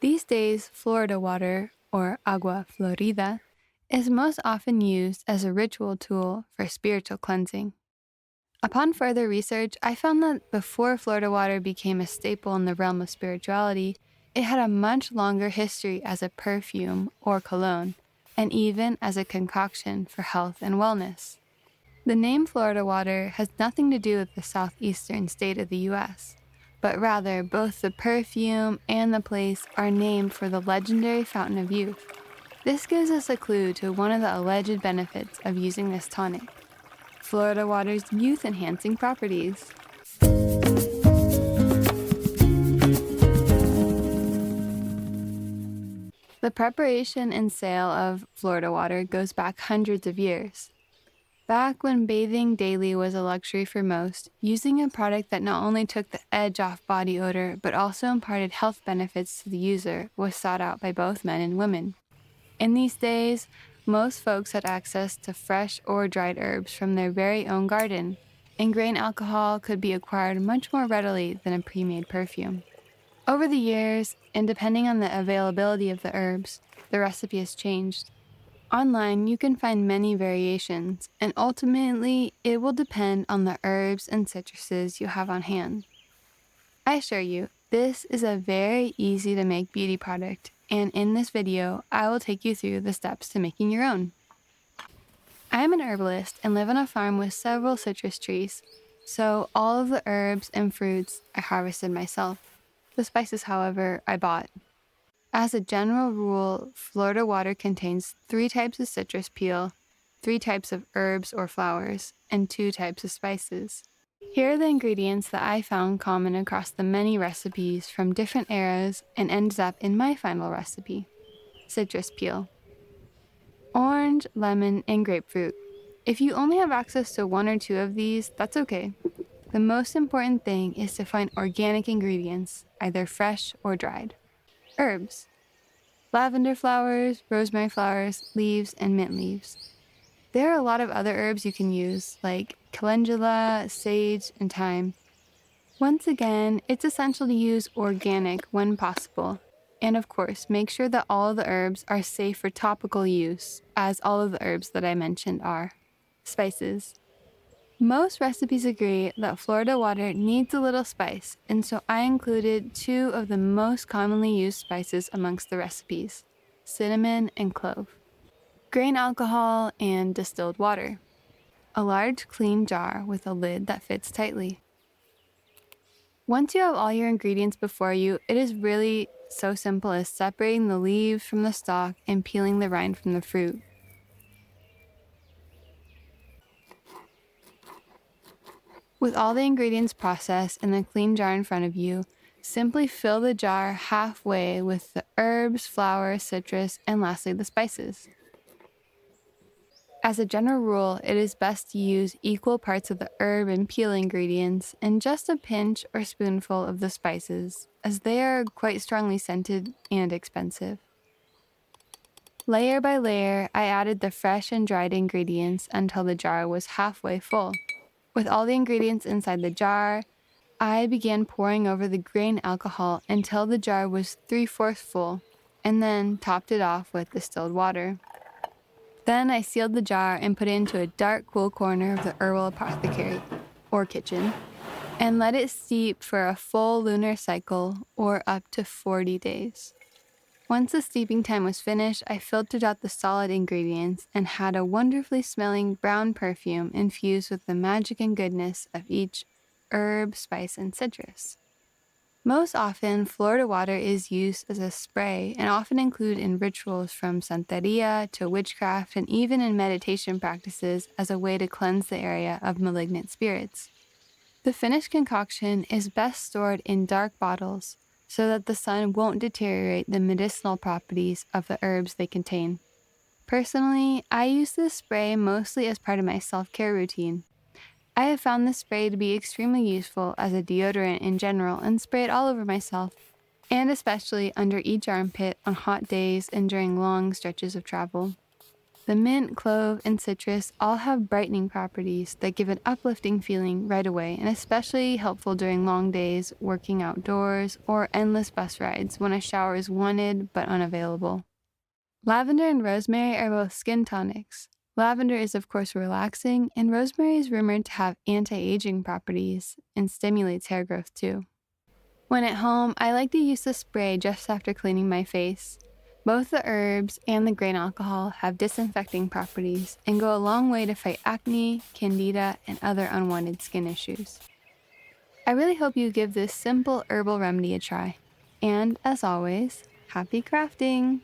These days, Florida water, or agua florida, is most often used as a ritual tool for spiritual cleansing. Upon further research, I found that before Florida water became a staple in the realm of spirituality, it had a much longer history as a perfume or cologne, and even as a concoction for health and wellness. The name Florida water has nothing to do with the southeastern state of the U.S., but rather both the perfume and the place are named for the legendary fountain of youth. This gives us a clue to one of the alleged benefits of using this tonic: Florida water's youth-enhancing properties. The preparation and sale of Florida water goes back hundreds of years. Back when bathing daily was a luxury for most, using a product that not only took the edge off body odor but also imparted health benefits to the user was sought out by both men and women. In these days, most folks had access to fresh or dried herbs from their very own garden, and grain alcohol could be acquired much more readily than a pre-made perfume. Over the years, and depending on the availability of the herbs, the recipe has changed. Online, you can find many variations, and ultimately, it will depend on the herbs and citruses you have on hand. I assure you, this is a very easy to make beauty product, and in this video, I will take you through the steps to making your own. I am an herbalist and live on a farm with several citrus trees, so all of the herbs and fruits I harvested myself. The spices, however, I bought. As a general rule, Florida water contains 3 types of citrus peel, 3 types of herbs or flowers, and 2 types of spices. Here are the ingredients that I found common across the many recipes from different eras and ends up in my final recipe. Citrus peel. Orange, lemon, and grapefruit. If you only have access to 1 or 2 of these, that's okay. The most important thing is to find organic ingredients, either fresh or dried. Herbs. Lavender flowers, rosemary flowers, leaves, and mint leaves. There are a lot of other herbs you can use, like calendula, sage, and thyme. Once again, it's essential to use organic when possible. And of course, make sure that all of the herbs are safe for topical use, as all of the herbs that I mentioned are. Spices. Most recipes agree that Florida water needs a little spice, and so I included 2 of the most commonly used spices amongst the recipes: cinnamon and clove. Grain alcohol and distilled water. A large clean jar with a lid that fits tightly. Once you have all your ingredients before you, it is really so simple as separating the leaves from the stalk and peeling the rind from the fruit. With all the ingredients processed in the clean jar in front of you, simply fill the jar halfway with the herbs, flowers, citrus, and lastly the spices. As a general rule, it is best to use equal parts of the herb and peel ingredients and just a pinch or spoonful of the spices, as they are quite strongly scented and expensive. Layer by layer, I added the fresh and dried ingredients until the jar was halfway full. With all the ingredients inside the jar, I began pouring over the grain alcohol until the jar was 3/4 full, and then topped it off with distilled water. Then I sealed the jar and put it into a dark, cool corner of the herbal apothecary, or kitchen, and let it steep for a full lunar cycle, or up to 40 days. Once the steeping time was finished, I filtered out the solid ingredients and had a wonderfully smelling brown perfume infused with the magic and goodness of each herb, spice, and citrus. Most often, Florida water is used as a spray and often included in rituals from Santeria to witchcraft and even in meditation practices as a way to cleanse the area of malignant spirits. The finished concoction is best stored in dark bottles so that the sun won't deteriorate the medicinal properties of the herbs they contain. Personally, I use this spray mostly as part of my self-care routine. I have found this spray to be extremely useful as a deodorant in general and spray it all over myself, and especially under each armpit on hot days and during long stretches of travel. The mint, clove, and citrus all have brightening properties that give an uplifting feeling right away, and especially helpful during long days, working outdoors, or endless bus rides when a shower is wanted but unavailable. Lavender and rosemary are both skin tonics. Lavender is, of course, relaxing, and rosemary is rumored to have anti-aging properties and stimulates hair growth too. When at home, I like to use the spray just after cleaning my face. Both the herbs and the grain alcohol have disinfecting properties and go a long way to fight acne, candida, and other unwanted skin issues. I really hope you give this simple herbal remedy a try. And as always, happy crafting!